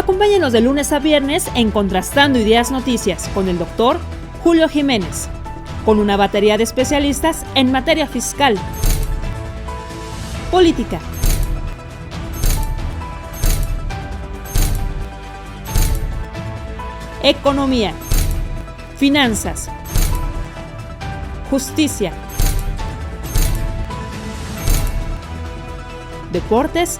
Acompáñenos de lunes a viernes en Contrastando Ideas Noticias con el doctor Julio Jiménez, con una batería de especialistas en materia fiscal, política, economía, finanzas, justicia, deportes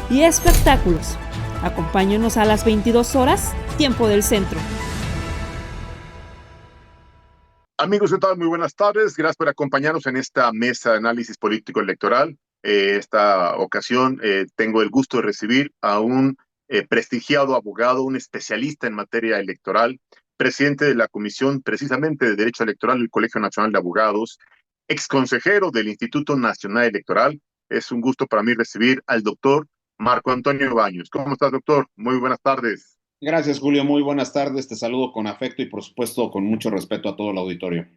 y espectáculos. Acompáñenos a las 22 horas, tiempo del centro. Amigos, ¿qué tal? Muy buenas tardes. Gracias por acompañarnos en esta mesa de análisis político electoral. Esta ocasión tengo el gusto de recibir a un prestigiado abogado, un especialista en materia electoral, presidente de la Comisión precisamente de Derecho Electoral del Colegio Nacional de Abogados, ex consejero del Instituto Nacional Electoral. Es un gusto para mí recibir al doctor Marco Antonio Baños. ¿Cómo estás, doctor? Muy buenas tardes. Gracias, Julio. Muy buenas tardes. Te saludo con afecto y, por supuesto, con mucho respeto a todo el auditorio.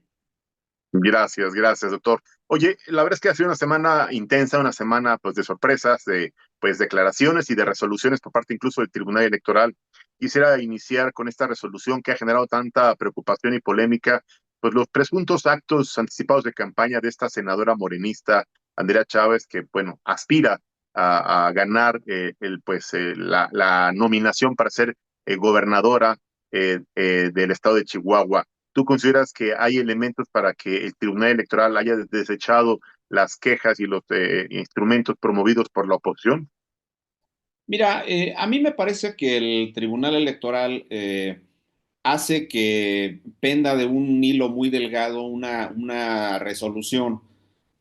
Gracias, doctor. Oye, la verdad es que ha sido una semana intensa, una semana pues de sorpresas, de pues declaraciones y de resoluciones por parte incluso del Tribunal Electoral. Quisiera iniciar con esta resolución que ha generado tanta preocupación y polémica, pues los presuntos actos anticipados de campaña de esta senadora morenista, Andrea Chávez, que bueno, aspira a ganar la nominación para ser gobernadora del estado de Chihuahua. ¿Tú consideras que hay elementos para que el Tribunal Electoral haya desechado las quejas y los instrumentos promovidos por la oposición? Mira, a mí me parece que el Tribunal Electoral hace que penda de un hilo muy delgado una resolución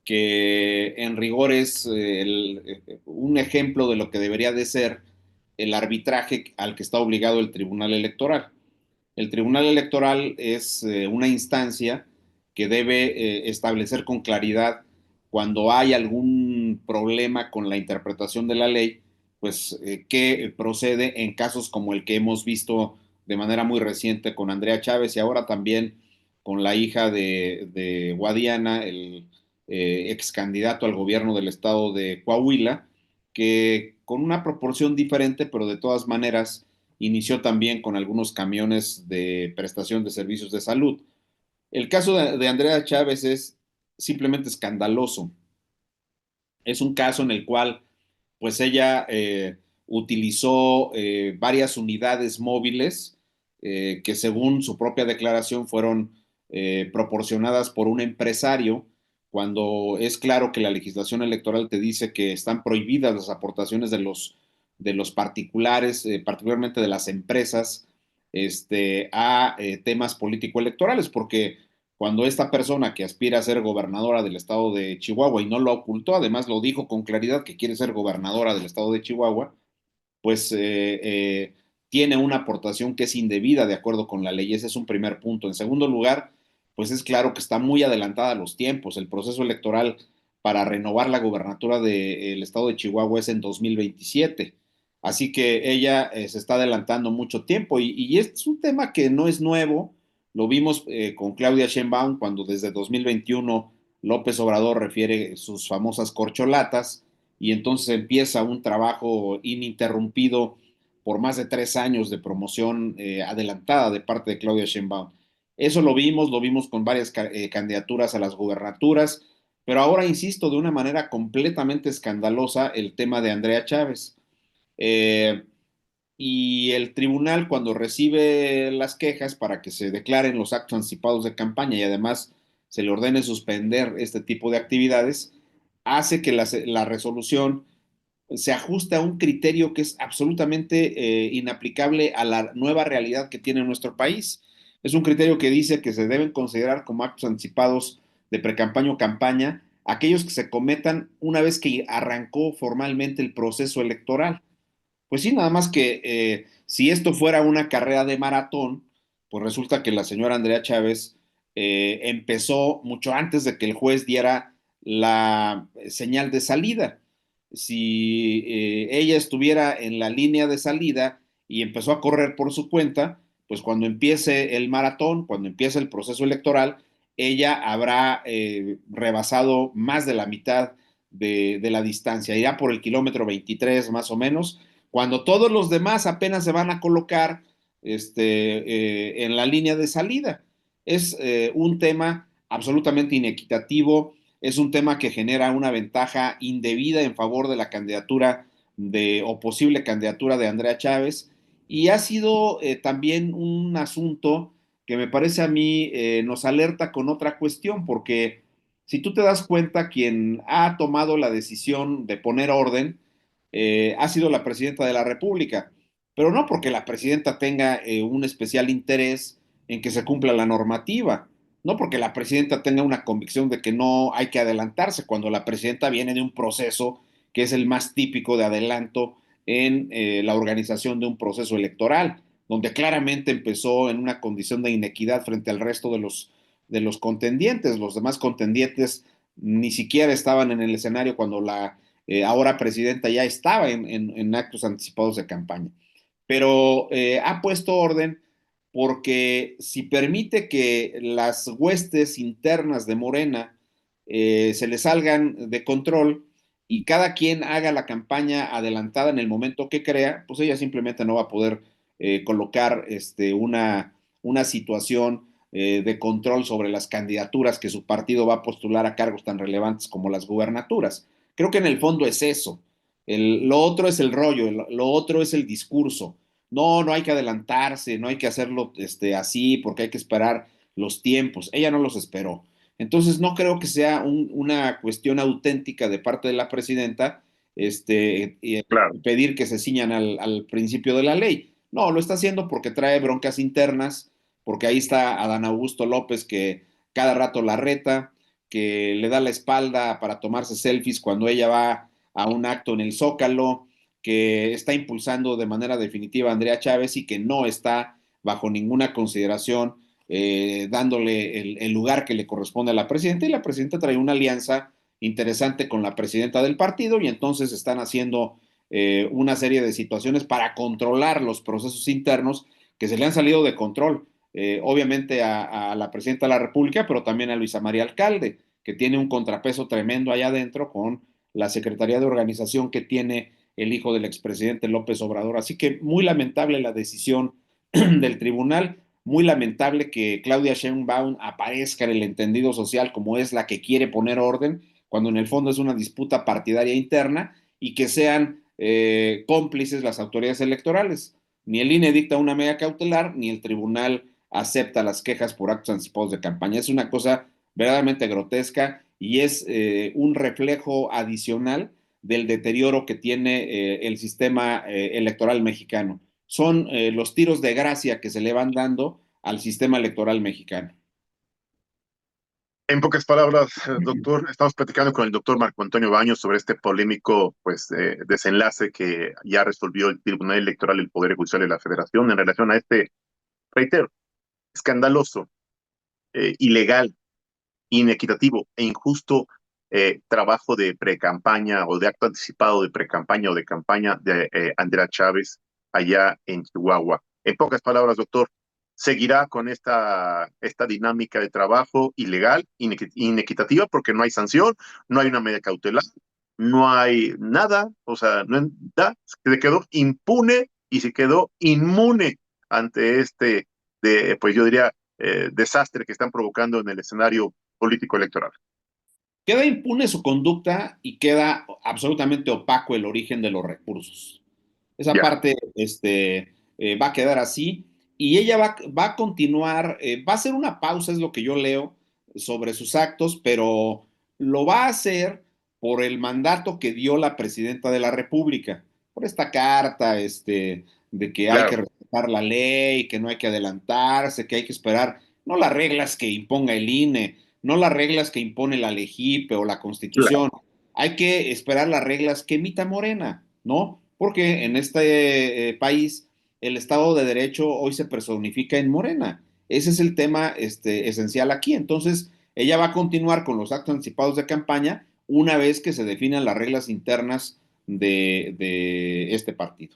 que en rigor es un ejemplo de lo que debería de ser el arbitraje al que está obligado el Tribunal Electoral. El Tribunal Electoral es una instancia que debe establecer con claridad cuando hay algún problema con la interpretación de la ley, pues qué procede en casos como el que hemos visto de manera muy reciente con Andrea Chávez y ahora también con la hija de Guadiana, el ex candidato al gobierno del estado de Coahuila, que con una proporción diferente, pero de todas maneras inició también con algunos camiones de prestación de servicios de salud. El caso de Andrea Chávez es simplemente escandaloso. Es un caso en el cual pues ella utilizó varias unidades móviles que según su propia declaración fueron proporcionadas por un empresario, cuando es claro que la legislación electoral te dice que están prohibidas las aportaciones de los particulares, particularmente de las empresas, a temas político-electorales, porque cuando esta persona que aspira a ser gobernadora del estado de Chihuahua y no lo ocultó, además lo dijo con claridad que quiere ser gobernadora del estado de Chihuahua, pues tiene una aportación que es indebida de acuerdo con la ley. Ese es un primer punto. En segundo lugar, pues es claro que está muy adelantada a los tiempos. El proceso electoral para renovar la gobernatura del estado de Chihuahua es en 2027. Así que ella se está adelantando mucho tiempo y es un tema que no es nuevo. Lo vimos con Claudia Sheinbaum cuando desde 2021 López Obrador refiere sus famosas corcholatas y entonces empieza un trabajo ininterrumpido por más de 3 años de promoción adelantada de parte de Claudia Sheinbaum. Eso lo vimos con varias candidaturas a las gubernaturas, pero ahora insisto de una manera completamente escandalosa el tema de Andrea Chávez. Eh, y el tribunal, cuando recibe las quejas para que se declaren los actos anticipados de campaña y además se le ordene suspender este tipo de actividades, hace que la resolución se ajuste a un criterio que es absolutamente inaplicable a la nueva realidad que tiene nuestro país. Es un criterio que dice que se deben considerar como actos anticipados de precampaña o campaña aquellos que se cometan una vez que arrancó formalmente el proceso electoral. Pues sí, nada más que si esto fuera una carrera de maratón, pues resulta que la señora Andrea Chávez empezó mucho antes de que el juez diera la señal de salida. Si ella estuviera en la línea de salida y empezó a correr por su cuenta, pues cuando empiece el maratón, cuando empiece el proceso electoral, ella habrá rebasado más de la mitad de la distancia, irá por el kilómetro 23 más o menos, cuando todos los demás apenas se van a colocar en la línea de salida. Es un tema absolutamente inequitativo, es un tema que genera una ventaja indebida en favor de la candidatura o posible candidatura de Andrea Chávez, y ha sido también un asunto que me parece a mí nos alerta con otra cuestión, porque si tú te das cuenta, quien ha tomado la decisión de poner orden ha sido la presidenta de la República, pero no porque la presidenta tenga un especial interés en que se cumpla la normativa, no porque la presidenta tenga una convicción de que no hay que adelantarse, cuando la presidenta viene de un proceso que es el más típico de adelanto en la organización de un proceso electoral, donde claramente empezó en una condición de inequidad frente al resto de los contendientes. Los demás contendientes ni siquiera estaban en el escenario cuando la ahora presidenta ya estaba en actos anticipados de campaña. Pero ha puesto orden porque si permite que las huestes internas de Morena se le salgan de control y cada quien haga la campaña adelantada en el momento que crea, pues ella simplemente no va a poder colocar una situación de control sobre las candidaturas que su partido va a postular a cargos tan relevantes como las gubernaturas. Creo que en el fondo es eso. Lo otro es el rollo, lo otro es el discurso. No, no hay que adelantarse, no hay que hacerlo así porque hay que esperar los tiempos. Ella no los esperó. Entonces no creo que sea una cuestión auténtica de parte de la presidenta Claro. pedir que se ciñan al principio de la ley. No, lo está haciendo porque trae broncas internas, porque ahí está Adán Augusto López que cada rato la reta, que le da la espalda para tomarse selfies cuando ella va a un acto en el Zócalo, que está impulsando de manera definitiva a Andrea Chávez y que no está bajo ninguna consideración dándole el lugar que le corresponde a la presidenta, y la presidenta trae una alianza interesante con la presidenta del partido, y entonces están haciendo una serie de situaciones para controlar los procesos internos que se le han salido de control, obviamente a la presidenta de la República, pero también a Luisa María Alcalde, que tiene un contrapeso tremendo allá adentro con la Secretaría de Organización que tiene el hijo del expresidente López Obrador. Así que muy lamentable la decisión del tribunal, muy lamentable que Claudia Sheinbaum aparezca en el entendido social como es la que quiere poner orden, cuando en el fondo es una disputa partidaria interna, y que sean cómplices las autoridades electorales. Ni el INE dicta una medida cautelar, ni el tribunal acepta las quejas por actos anticipados de campaña. Es una cosa verdaderamente grotesca y es un reflejo adicional del deterioro que tiene el sistema electoral mexicano. Son los tiros de gracia que se le van dando al sistema electoral mexicano. En pocas palabras, doctor, estamos platicando con el doctor Marco Antonio Baños sobre este polémico pues, desenlace que ya resolvió el Tribunal Electoral del Poder Judicial de la Federación en relación a este, reitero, escandaloso, ilegal, inequitativo e injusto trabajo de precampaña o de acto anticipado de precampaña o de campaña de Andrea Chávez allá en Chihuahua. En pocas palabras, doctor, seguirá con esta dinámica de trabajo ilegal, inequitativa, porque no hay sanción, no hay una medida cautelar, no hay nada, o sea, no, se quedó impune y se quedó inmune ante pues yo diría, desastre que están provocando en el escenario político electoral. Queda impune su conducta y queda absolutamente opaco el origen de los recursos. Esa Ya, parte va a quedar así, y ella va a continuar, va a hacer una pausa, es lo que yo leo, sobre sus actos, pero lo va a hacer por el mandato que dio la presidenta de la República, por esta carta de que hay que claro, respetar la ley, que no hay que adelantarse, que hay que esperar, no las reglas que imponga el INE, no las reglas que impone la LEGIPE o la claro. Constitución, hay que esperar las reglas que emita Morena, ¿no? Porque en este país el Estado de Derecho hoy se personifica en Morena. Ese es el tema esencial aquí. Entonces, ella va a continuar con los actos anticipados de campaña una vez que se definan las reglas internas de este partido.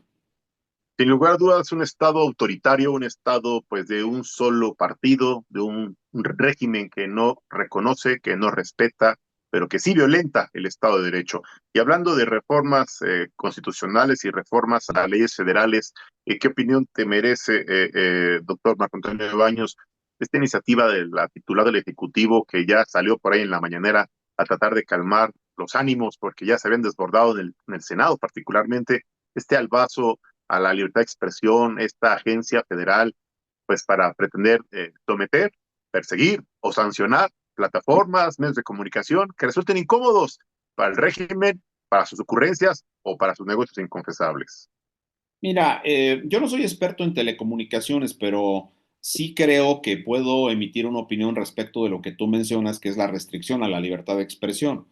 Sin lugar a dudas, un Estado autoritario, un Estado pues de un solo partido, de un régimen que no reconoce, que no respeta, pero que sí violenta el Estado de Derecho. Y hablando de reformas constitucionales y reformas a las leyes federales, ¿qué opinión te merece, doctor Marco Antonio Baños, esta iniciativa de la titular del Ejecutivo que ya salió por ahí en la mañanera a tratar de calmar los ánimos porque ya se habían desbordado en el Senado, particularmente este albazo a la libertad de expresión, esta agencia federal, pues para pretender someter, perseguir o sancionar plataformas, medios de comunicación que resulten incómodos para el régimen, para sus ocurrencias o para sus negocios inconfesables? Mira, yo no soy experto en telecomunicaciones, pero sí creo que puedo emitir una opinión respecto de lo que tú mencionas, que es la restricción a la libertad de expresión.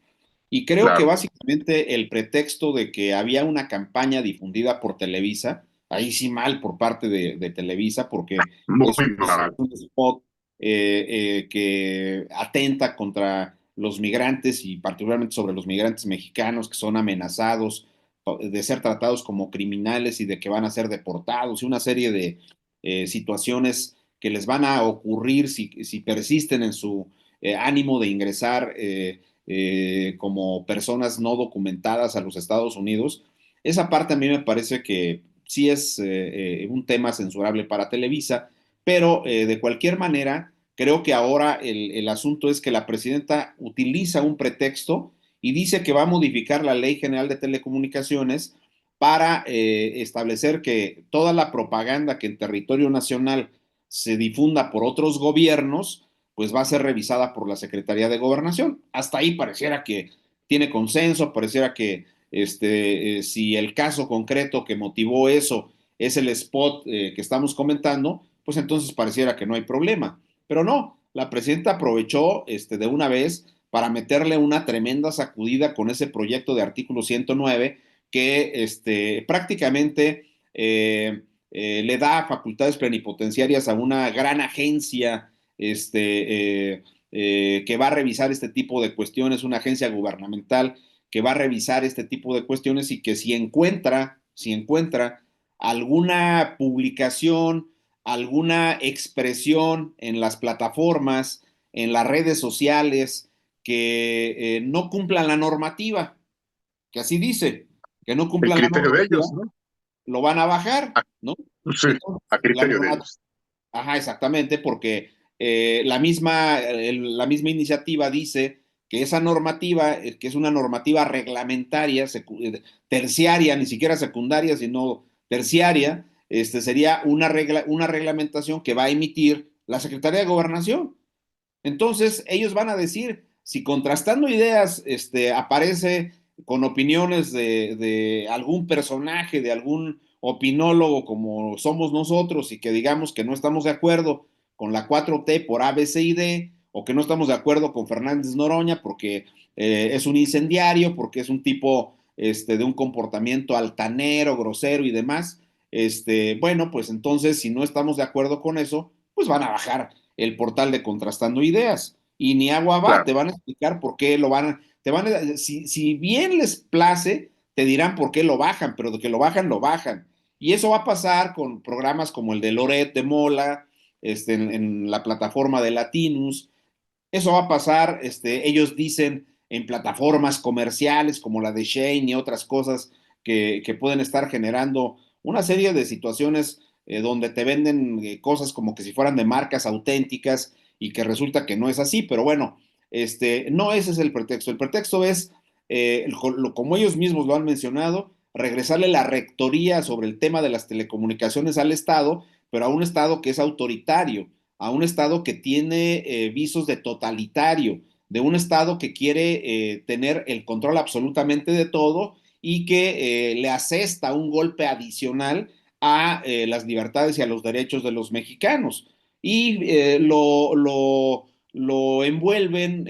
Y creo que Claro, básicamente el pretexto de que había una campaña difundida por Televisa, ahí sí mal por parte de Televisa, porque muy es mal. un spot que atenta contra los migrantes y particularmente sobre los migrantes mexicanos que son amenazados de ser tratados como criminales y de que van a ser deportados y una serie de situaciones que les van a ocurrir si persisten en su ánimo de ingresar como personas no documentadas a los Estados Unidos. Esa parte a mí me parece que sí es un tema censurable para Televisa, pero de cualquier manera, creo que ahora el asunto es que la presidenta utiliza un pretexto y dice que va a modificar la Ley General de Telecomunicaciones para establecer que toda la propaganda que en territorio nacional se difunda por otros gobiernos, pues va a ser revisada por la Secretaría de Gobernación. Hasta ahí pareciera que tiene consenso, pareciera que si el caso concreto que motivó eso es el spot que estamos comentando, pues entonces pareciera que no hay problema. Pero no, la presidenta aprovechó de una vez para meterle una tremenda sacudida con ese proyecto de artículo 109 que prácticamente le da facultades plenipotenciarias a una gran agencia que va a revisar este tipo de cuestiones, una agencia gubernamental que va a revisar este tipo de cuestiones y que si encuentra alguna publicación, alguna expresión en las plataformas, en las redes sociales, que no cumplan la normativa, que así dice, que no El cumplan la criterio de normativa, ellos, ¿no? lo van a bajar, A, ¿no? sí, Entonces, a criterio de ellos. ajá, exactamente, porque la misma iniciativa dice que esa normativa, que es una normativa reglamentaria, terciaria, ni siquiera secundaria, sino terciaria, sería una reglamentación que va a emitir la Secretaría de Gobernación. Entonces, ellos van a decir, si contrastando ideas aparece con opiniones de algún personaje, de algún opinólogo como somos nosotros y que digamos que no estamos de acuerdo con la 4T por A, B, C y D, o que no estamos de acuerdo con Fernández Noroña porque es un incendiario, porque es un tipo de un comportamiento altanero, grosero y demás, bueno, pues entonces si no estamos de acuerdo con eso, pues van a bajar el portal de Contrastando Ideas. Y ni agua va, Claro, te van a explicar por qué lo si bien les place, te dirán por qué lo bajan, pero de que lo bajan, lo bajan. Y eso va a pasar con programas como el de Loret de Mola, en la plataforma de Latinus. Eso va a pasar, ellos dicen, en plataformas comerciales como la de Shane y otras cosas que pueden estar generando una serie de situaciones donde te venden cosas como que si fueran de marcas auténticas y que resulta que no es así, pero bueno, no ese es el pretexto. El pretexto es, como ellos mismos lo han mencionado, regresarle la rectoría sobre el tema de las telecomunicaciones al Estado, pero a un Estado que es autoritario, a un Estado que tiene visos de totalitario, de un Estado que quiere tener el control absolutamente de todo y que le asesta un golpe adicional a las libertades y a los derechos de los mexicanos. Y lo envuelven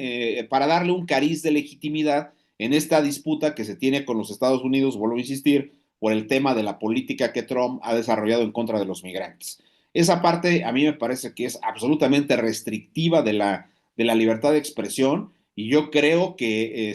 para darle un cariz de legitimidad en esta disputa que se tiene con los Estados Unidos, vuelvo a insistir, por el tema de la política que Trump ha desarrollado en contra de los migrantes. Esa parte a mí me parece que es absolutamente restrictiva de la libertad de expresión y yo creo que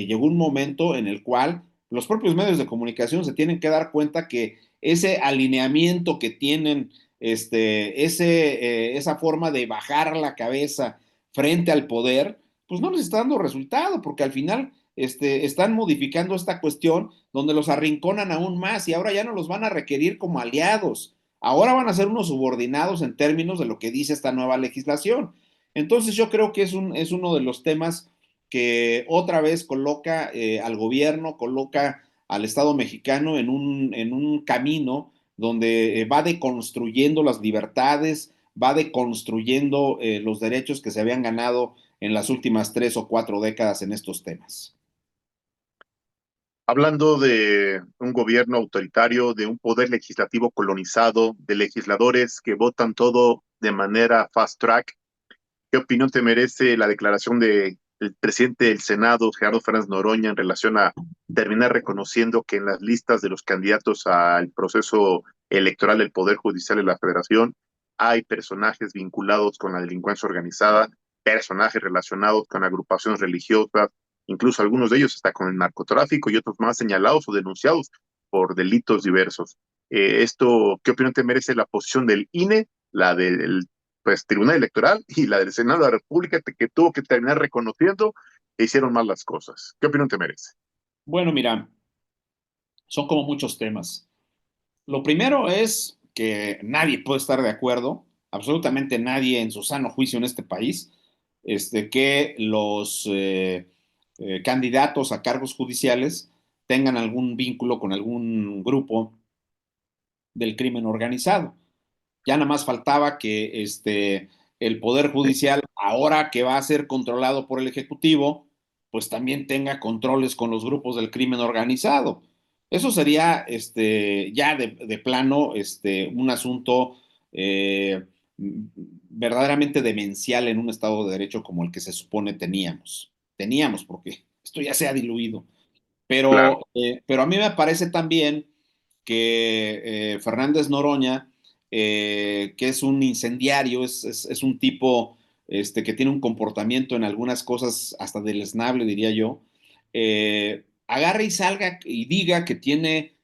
llegó un momento en el cual los propios medios de comunicación se tienen que dar cuenta que ese alineamiento que tienen, esa forma de bajar la cabeza frente al poder, pues no les está dando resultado, porque al final están modificando esta cuestión donde los arrinconan aún más y ahora ya no los van a requerir como aliados. Ahora van a ser unos subordinados en términos de lo que dice esta nueva legislación. Entonces yo creo que es uno de los temas que otra vez coloca al gobierno, coloca al Estado mexicano en un camino donde va deconstruyendo las libertades, va deconstruyendo los derechos que se habían ganado en las últimas 3 o 4 décadas en estos temas. Hablando de un gobierno autoritario, de un poder legislativo colonizado, de legisladores que votan todo de manera fast track, ¿qué opinión te merece la declaración del presidente del Senado, Gerardo Fernández Noroña, en relación a terminar reconociendo que en las listas de los candidatos al proceso electoral del Poder Judicial de la Federación hay personajes vinculados con la delincuencia organizada, personajes relacionados con agrupaciones religiosas, incluso algunos de ellos hasta con el narcotráfico y otros más señalados o denunciados por delitos diversos? ¿Qué opinión te merece la posición del INE, la del pues Tribunal Electoral y la del Senado de la República, que tuvo que terminar reconociendo que hicieron mal las cosas? ¿Qué opinión te merece? Bueno, mira, son como muchos temas. Lo primero es que nadie puede estar de acuerdo, absolutamente nadie en su sano juicio en este país, que los candidatos a cargos judiciales tengan algún vínculo con algún grupo del crimen organizado. Ya nada más faltaba que el Poder Judicial, ahora que va a ser controlado por el Ejecutivo, pues también tenga controles con los grupos del crimen organizado. Eso sería ya de plano un asunto verdaderamente demencial en un Estado de Derecho como el que se supone teníamos. Teníamos, porque esto ya se ha diluido. Claro. Pero a mí me parece también que Fernández Noroña, que es un incendiario, es un tipo que tiene un comportamiento en algunas cosas hasta deleznable, diría yo, agarre y salga y diga que tiene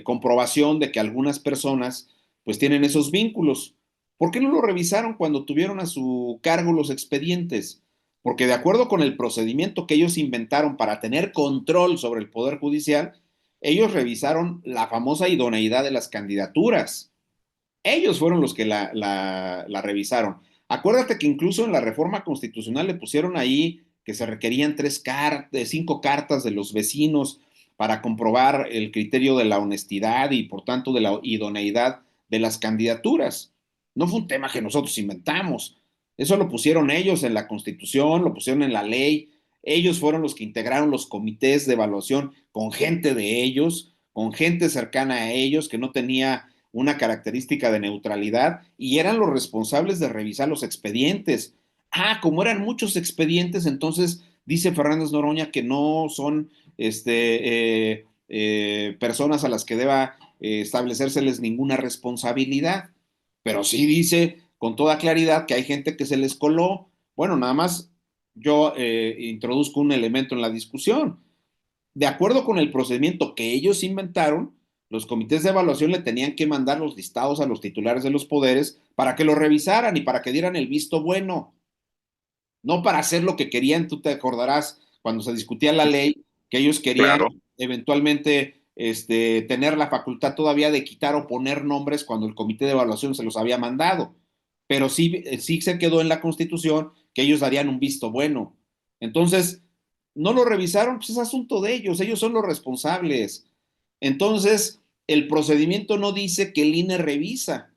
comprobación de que algunas personas pues tienen esos vínculos. ¿Por qué no lo revisaron cuando tuvieron a su cargo los expedientes? Porque de acuerdo con el procedimiento que ellos inventaron para tener control sobre el Poder Judicial, ellos revisaron la famosa idoneidad de las candidaturas. Ellos fueron los que la revisaron. Acuérdate que incluso en la reforma constitucional le pusieron ahí que se requerían 5 cartas de los vecinos para comprobar el criterio de la honestidad y por tanto de la idoneidad de las candidaturas. No fue un tema que nosotros inventamos. Eso lo pusieron ellos en la Constitución, lo pusieron en la ley. Ellos fueron los que integraron los comités de evaluación con gente de ellos, con gente cercana a ellos que no tenía una característica de neutralidad y eran los responsables de revisar los expedientes. Ah, como eran muchos expedientes, entonces dice Fernández Noroña que no son personas a las que deba establecérseles ninguna responsabilidad, pero sí dice con toda claridad que hay gente que se les coló. Bueno, nada más yo introduzco un elemento en la discusión. De acuerdo con el procedimiento que ellos inventaron, los comités de evaluación le tenían que mandar los listados a los titulares de los poderes para que lo revisaran y para que dieran el visto bueno, no para hacer lo que querían. Tú te acordarás cuando se discutía la ley, que ellos querían Claro. eventualmente tener la facultad todavía de quitar o poner nombres cuando el comité de evaluación se los había mandado. Pero sí, sí se quedó en la Constitución que ellos darían un visto bueno. Entonces, no lo revisaron, pues es asunto de ellos son los responsables. Entonces, el procedimiento no dice que el INE revisa.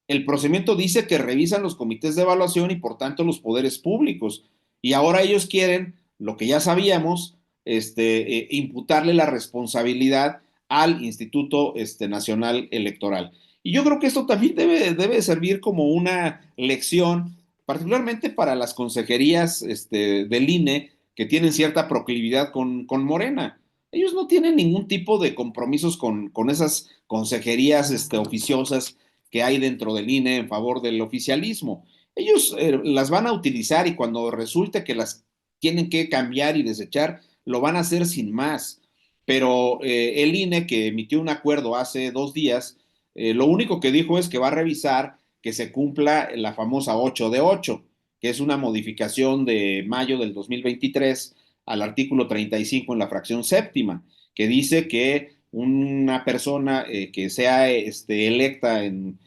El procedimiento dice que revisan los comités de evaluación y por tanto los poderes públicos. Y ahora ellos quieren, lo que ya sabíamos, imputarle la responsabilidad al Instituto Nacional Electoral. Y yo creo que esto también debe servir como una lección, particularmente para las consejerías del INE que tienen cierta proclividad con Morena. Ellos no tienen ningún tipo de compromisos con esas consejerías oficiosas que hay dentro del INE en favor del oficialismo. Ellos las van a utilizar y cuando resulte que las tienen que cambiar y desechar, lo van a hacer sin más. Pero el INE, que emitió un acuerdo hace 2 días, lo único que dijo es que va a revisar que se cumpla la famosa 8 de 8. que es una modificación de mayo del 2023 al artículo 35 en la fracción séptima, que dice que una persona que sea electa en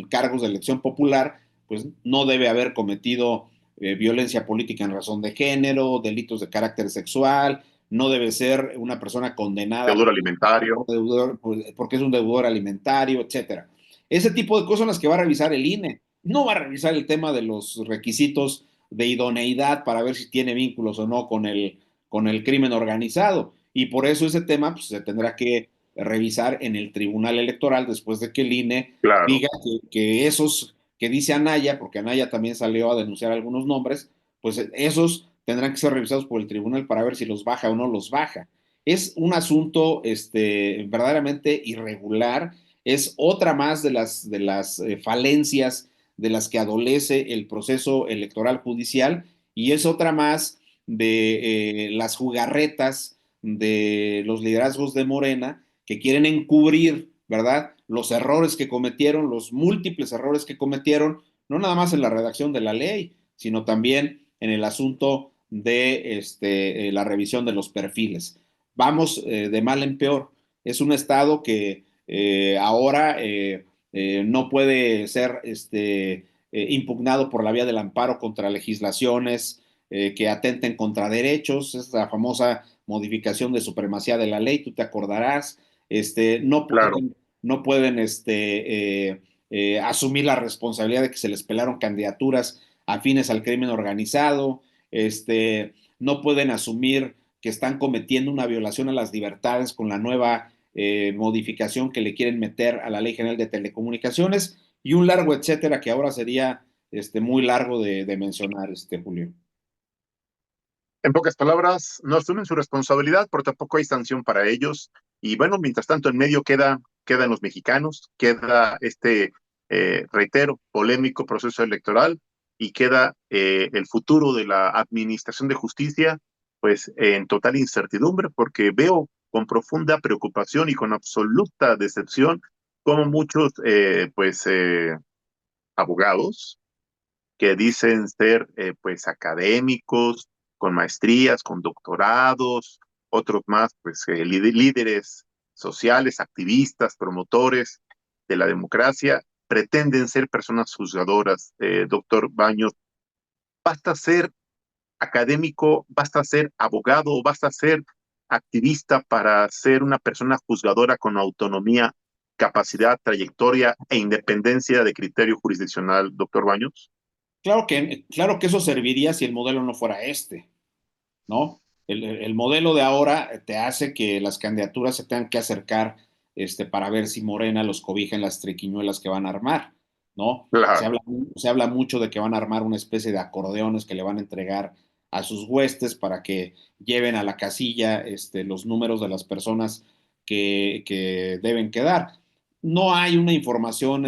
cargos de elección popular, pues no debe haber cometido violencia política en razón de género, delitos de carácter sexual, no debe ser una persona condenada Deudor alimentario. porque es un deudor alimentario, etcétera. Ese tipo de cosas son las que va a revisar el INE. No va a revisar el tema de los requisitos de idoneidad para ver si tiene vínculos o no con el crimen organizado. Y por eso ese tema pues, se tendrá que revisar en el Tribunal Electoral después de que el INE Claro, diga que esos que dice Anaya, porque Anaya también salió a denunciar algunos nombres, pues esos tendrán que ser revisados por el tribunal para ver si los baja o no los baja. Es un asunto verdaderamente irregular, es otra más de las falencias de las que adolece el proceso electoral judicial y es otra más de las jugarretas de los liderazgos de Morena que quieren encubrir, ¿verdad? Los errores que cometieron, los múltiples errores que cometieron, no nada más en la redacción de la ley, sino también en el asunto de la revisión de los perfiles. Vamos de mal en peor. Es un estado que ahora no puede ser impugnado por la vía del amparo contra legislaciones que atenten contra derechos, es la famosa modificación de supremacía de la ley, tú te acordarás, no claro. pueden, no pueden asumir la responsabilidad de que se les pelaron candidaturas afines al crimen organizado, no pueden asumir que están cometiendo una violación a las libertades con la nueva modificación que le quieren meter a la Ley General de Telecomunicaciones y un largo etcétera que ahora sería muy largo de mencionar, Julio. En pocas palabras, no asumen su responsabilidad, pero tampoco hay sanción para ellos. Y bueno, mientras tanto, en medio quedan los mexicanos, queda reitero, polémico proceso electoral y queda el futuro de la administración de justicia, pues en total incertidumbre, porque veo con profunda preocupación y con absoluta decepción cómo muchos, abogados que dicen ser pues académicos, con maestrías, con doctorados, otros más pues líderes sociales, activistas, promotores de la democracia, pretenden ser personas juzgadoras. Doctor Baños, basta ser académico, basta ser abogado, basta ser activista para ser una persona juzgadora con autonomía, capacidad, trayectoria e independencia de criterio jurisdiccional, doctor Baños. Claro que eso serviría si el modelo no fuera ¿no? El modelo de ahora te hace que las candidaturas se tengan que acercar para ver si Morena los cobija en las triquiñuelas que van a armar, ¿no? Claro. Se habla mucho de que van a armar una especie de acordeones que le van a entregar a sus huestes para que lleven a la casilla los números de las personas que deben quedar. No hay una información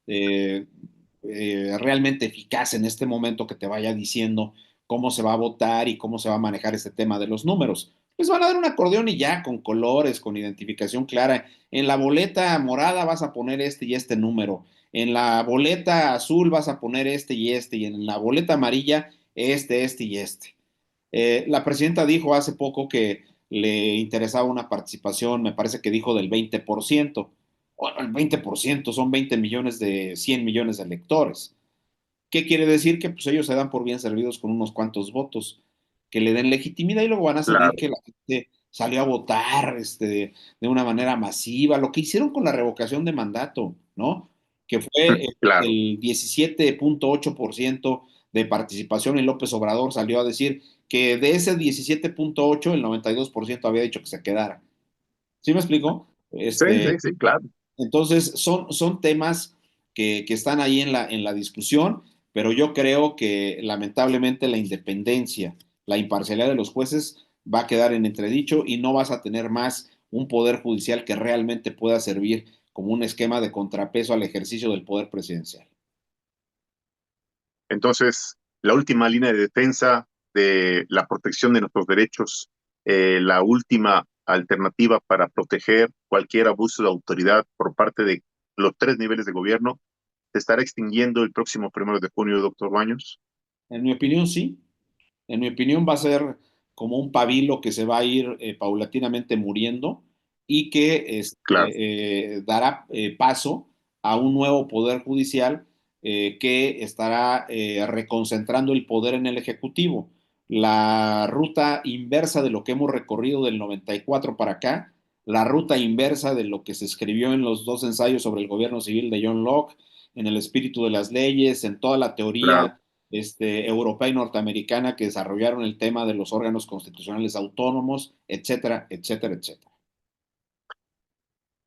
eh, realmente eficaz en este momento que te vaya diciendo cómo se va a votar y cómo se va a manejar este tema de los números. Les van a dar un acordeón y ya, con colores, con identificación clara. En la boleta morada vas a poner este y este número. En la boleta azul vas a poner este y este. Y en la boleta amarilla, este y este. La presidenta dijo hace poco que le interesaba una participación, me parece que dijo del 20%. Bueno, el 20% son 20 millones de 100 millones de electores. ¿Qué quiere decir? Que pues ellos se dan por bien servidos con unos cuantos votos que le den legitimidad y luego van a salir Claro. que la gente salió a votar de una manera masiva, lo que hicieron con la revocación de mandato, ¿no? Que fue Claro. el 17.8% de participación y López Obrador salió a decir que de ese 17.8 el 92% había dicho que se quedara. ¿Sí me explico? Sí, sí, sí, claro. Entonces, son temas que están ahí en la discusión, pero yo creo que lamentablemente la independencia, la imparcialidad de los jueces va a quedar en entredicho y no vas a tener más un poder judicial que realmente pueda servir como un esquema de contrapeso al ejercicio del poder presidencial. Entonces, la última línea de defensa de la protección de nuestros derechos, la última alternativa para proteger cualquier abuso de autoridad por parte de los tres niveles de gobierno, se estará extinguiendo el próximo 1 de junio, doctor Baños? En mi opinión, sí. En mi opinión, va a ser como un pabilo que se va a ir paulatinamente muriendo y que Claro, dará paso a un nuevo poder judicial que estará reconcentrando el poder en el Ejecutivo. La ruta inversa de lo que hemos recorrido del 94 para acá, la ruta inversa de lo que se escribió en los dos ensayos sobre el gobierno civil de John Locke, en el espíritu de las leyes, en toda la claro. teoría europea y norteamericana que desarrollaron el tema de los órganos constitucionales autónomos, etcétera, etcétera, etcétera.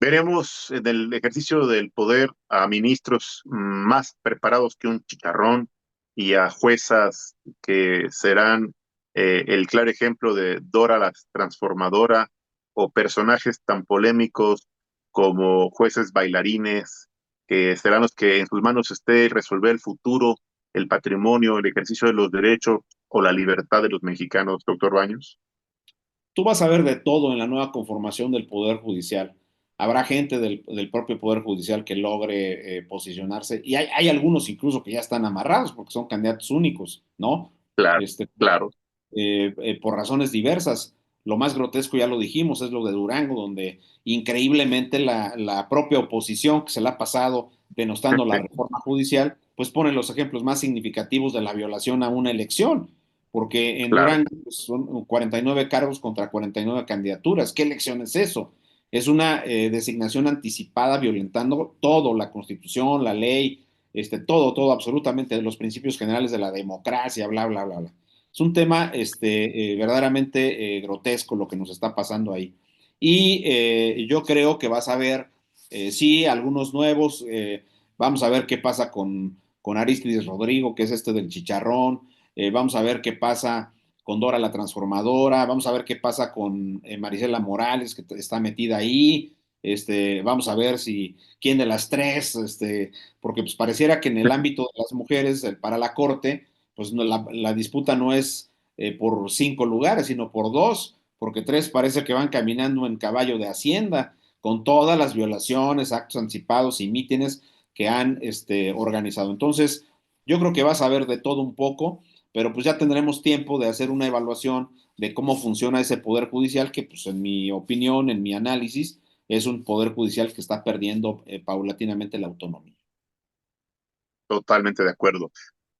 Veremos en el ejercicio del poder a ministros más preparados que un chicharrón y a juezas que serán el claro ejemplo de Dora la transformadora o personajes tan polémicos como jueces bailarines, que serán los que en sus manos esté resolver el futuro, el patrimonio, el ejercicio de los derechos o la libertad de los mexicanos, doctor Baños. Tú vas a ver de todo en la nueva conformación del Poder Judicial. Habrá gente del propio Poder Judicial que logre posicionarse, y hay algunos incluso que ya están amarrados porque son candidatos únicos, ¿no? Claro, Este, claro. por razones diversas. Lo más grotesco, ya lo dijimos, es lo de Durango, donde increíblemente la propia oposición que se la ha pasado denostando la reforma judicial, pues pone los ejemplos más significativos de la violación a una elección, porque en Claro. Durango pues, son 49 cargos contra 49 candidaturas. ¿Qué elección es eso? Es una designación anticipada violentando todo, la constitución, la ley, todo, absolutamente, los principios generales de la democracia, bla, bla, bla, bla. Es un tema verdaderamente grotesco lo que nos está pasando ahí. Y yo creo que vas a ver, sí, algunos nuevos, vamos a ver qué pasa con Arístides Rodrigo, que es del chicharrón, vamos a ver qué pasa con Dora la Transformadora, vamos a ver qué pasa con Marisela Morales, que está metida ahí, vamos a ver si quién de las tres, porque pues pareciera que en el ámbito de las mujeres para la corte, pues no, la disputa no es por 5 lugares, sino por 2, porque 3 parece que van caminando en caballo de hacienda, con todas las violaciones, actos anticipados y mítines que han organizado. Entonces, yo creo que vas a ver de todo un poco, pero pues ya tendremos tiempo de hacer una evaluación de cómo funciona ese poder judicial, que pues en mi opinión, en mi análisis, es un poder judicial que está perdiendo paulatinamente la autonomía. Totalmente de acuerdo.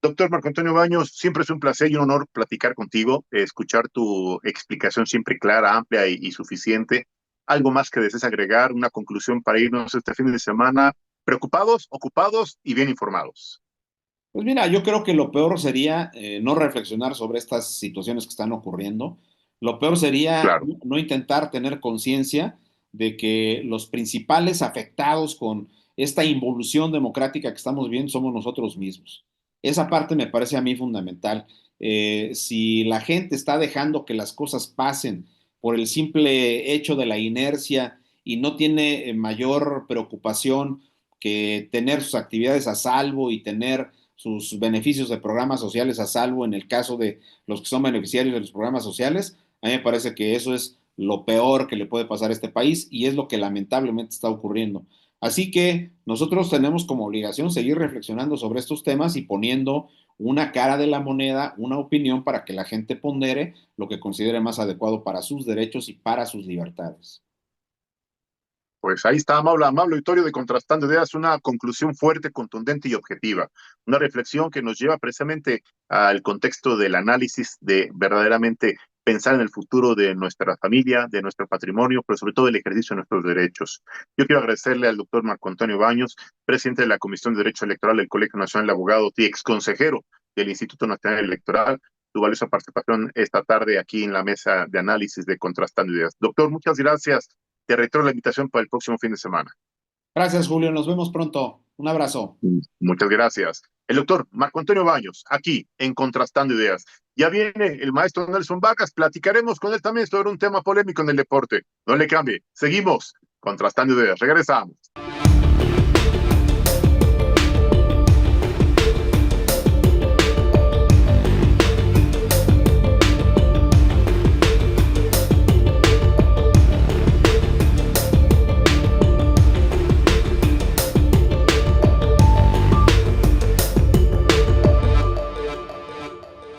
Doctor Marco Antonio Baños, siempre es un placer y un honor platicar contigo, escuchar tu explicación siempre clara, amplia y suficiente. ¿Algo más que desees agregar? ¿Una conclusión para irnos este fin de semana? ¿Preocupados, ocupados y bien informados? Pues mira, yo creo que lo peor sería no reflexionar sobre estas situaciones que están ocurriendo. Lo peor sería Claro, no intentar tener conciencia de que los principales afectados con esta involución democrática que estamos viendo somos nosotros mismos. Esa parte me parece a mí fundamental. Si la gente está dejando que las cosas pasen por el simple hecho de la inercia y no tiene mayor preocupación que tener sus actividades a salvo y tener sus beneficios de programas sociales a salvo en el caso de los que son beneficiarios de los programas sociales, a mí me parece que eso es lo peor que le puede pasar a este país y es lo que lamentablemente está ocurriendo. Así que nosotros tenemos como obligación seguir reflexionando sobre estos temas y poniendo una cara de la moneda, una opinión para que la gente pondere lo que considere más adecuado para sus derechos y para sus libertades. pues ahí está, amable, amable auditorio de Contrastando Ideas, una conclusión fuerte, contundente y objetiva. Una reflexión que nos lleva precisamente al contexto del análisis de verdaderamente pensar en el futuro de nuestra familia, de nuestro patrimonio, pero sobre todo el ejercicio de nuestros derechos. Yo quiero agradecerle al doctor Marco Antonio Baños, presidente de la Comisión de Derecho Electoral del Colegio Nacional de Abogados y ex consejero del Instituto Nacional Electoral, su valiosa participación esta tarde aquí en la mesa de análisis de Contrastando Ideas. Doctor, muchas gracias. Te reitero la invitación para el próximo fin de semana. Gracias, Julio. Nos vemos pronto. Un abrazo. Muchas gracias. El doctor Marco Antonio Baños, aquí en Contrastando Ideas. Ya viene el maestro Nelson Vargas, platicaremos con él también sobre un tema polémico en el deporte. No le cambie, seguimos contrastando ideas. Regresamos.